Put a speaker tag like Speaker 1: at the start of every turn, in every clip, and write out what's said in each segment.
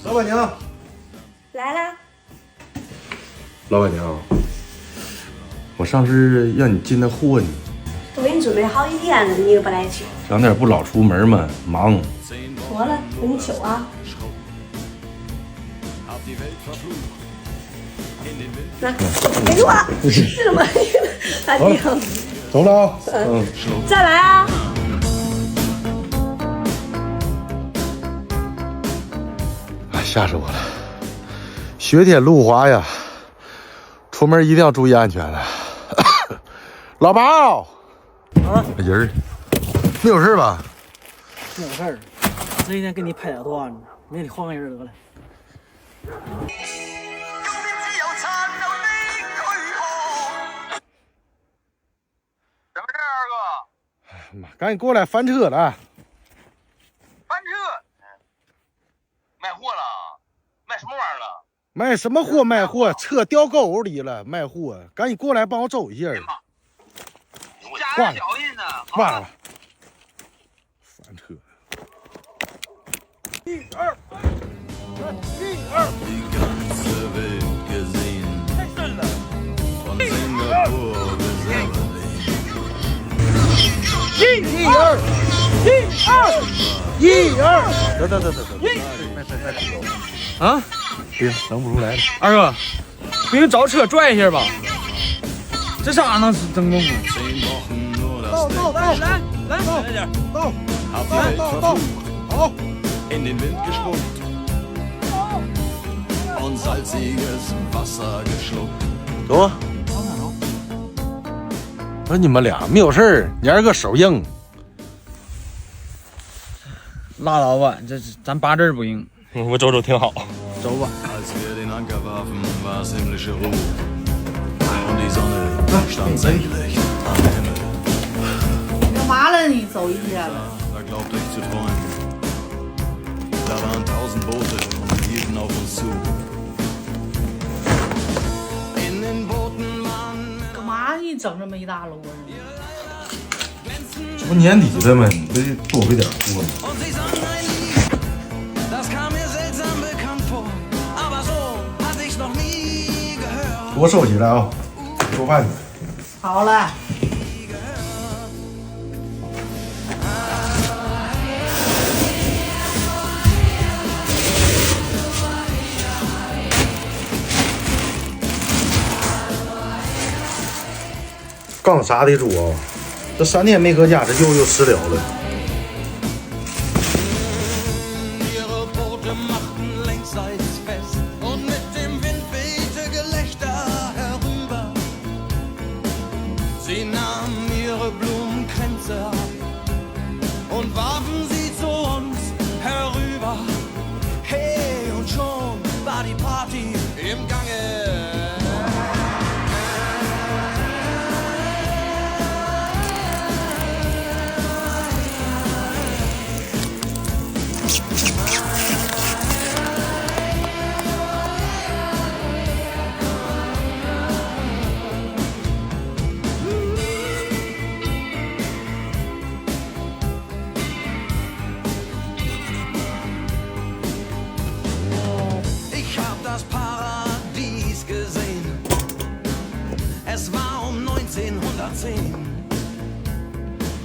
Speaker 1: 老板娘
Speaker 2: 来啦！
Speaker 1: 老板娘，我上次让你进的货呢，
Speaker 2: 都给你准备好几天了，你又不来取。
Speaker 1: 两点不老出门吗？忙。
Speaker 2: 妥了，给你取啊。那给我，是什么？大弟，
Speaker 1: 走了啊。
Speaker 2: 再来啊！
Speaker 1: 哎，吓死我了！雪天路滑呀，出门一定要注意安全了。老毛
Speaker 3: 啊，
Speaker 1: 人儿没有事吧？
Speaker 3: 没有事儿，这一天给你拍点段子，明天你换个人得了。
Speaker 4: 什么事儿，二哥？
Speaker 1: 哎妈，赶紧过来翻车了！
Speaker 4: 翻车？卖货了？卖什么玩意儿了？
Speaker 1: 卖什么货？卖货，车掉沟里了，卖货，赶紧过来帮我走一下。
Speaker 4: 加点小心呢。
Speaker 1: 挂了吧。翻车。1、2，1、2。
Speaker 4: 太顺了。
Speaker 1: 1、2，1、2。得。
Speaker 3: 啊？
Speaker 1: 别整不出来了。
Speaker 3: 二哥，不行，找车拽一下吧。这咋能整动啊？
Speaker 1: 到，
Speaker 3: 来，
Speaker 1: 到，
Speaker 3: 点，
Speaker 1: 到，好。
Speaker 5: in den Wind gespuckt und salziges Wasser geschluckt.
Speaker 1: 走。我说你们俩没有事儿，你二哥手硬。
Speaker 3: 拉倒吧，这咱八字不硬。
Speaker 6: 我走挺好。
Speaker 3: 走吧。
Speaker 5: Als wir den Anker warfen, war es himmlische Ruhe. Und die Sonne stand senkrecht am Himmel.
Speaker 7: 干嘛了？你走一天了？
Speaker 5: Da glaubte ich zu träumen. Da waren 1000 Boote und hielten auf uns zu. In den Booten waren
Speaker 7: 干嘛你整这么一大摞呢？
Speaker 1: 这不年底了吗？你得多备点货呢。
Speaker 5: und sie sangen ein Lied. Das kam mir seltsam bekannt vor. Aber so hatte ich's noch nie gehört.
Speaker 1: 多收起来啊，做饭去。
Speaker 7: 好了，
Speaker 1: 刚杀的猪啊，这3天没搁家，这又食疗了。
Speaker 5: Ihre Boote machten längsseits fest und mit dem Wind wehte Gelächter herüber. Sie nahmen ihre Blumenkränze ab und warfen sie zu uns herüber. Hey, und schon war die Party im Gange. Ich hab das Paradies gesehen. Es war um 1910.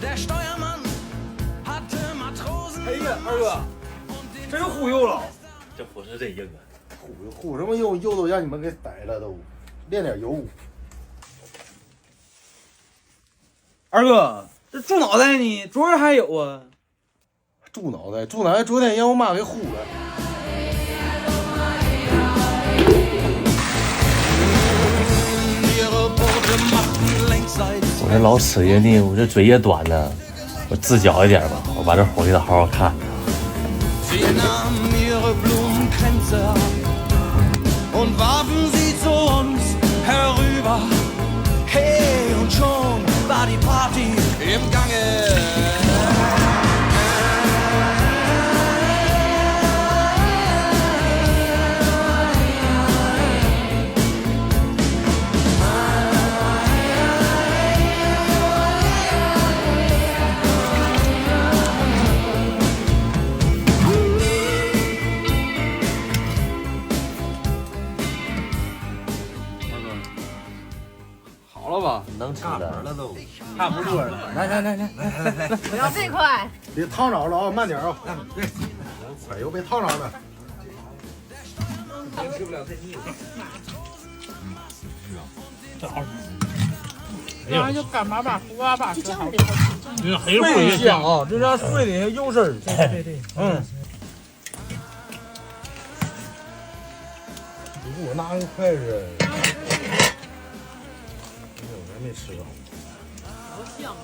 Speaker 5: Der Steuermann hatte Matrosen.
Speaker 3: 哎呀，二哥，真忽悠了。
Speaker 6: 这不是这硬啊！
Speaker 1: 虎什么又都让你们给逮了都，练点油。
Speaker 3: 二哥，这猪脑袋呢？昨儿还有啊。
Speaker 1: 猪脑袋，昨天让我妈给呼了。
Speaker 6: 我这老吃人呢，我这嘴也短呢，我自觉一点吧，我把这活给他好好看。
Speaker 5: Sie nahmen ihre Blumenkränze ab und warfen sie zu uns herüber. Hey, und schon war die Party im Gange.
Speaker 6: 能吃的
Speaker 3: 了都，差不多了。来，
Speaker 2: 我要这块。
Speaker 1: 别烫着了啊，慢点啊。对，快又被烫着了。
Speaker 3: 吃不了太腻了。
Speaker 7: 这玩意就干巴巴、糊巴巴，
Speaker 2: 就这样的。
Speaker 6: 这黑乎
Speaker 3: 也香啊，这叫碎的有声儿。对，嗯。
Speaker 1: 你给我拿个筷子。我还没吃着。
Speaker 7: 好香。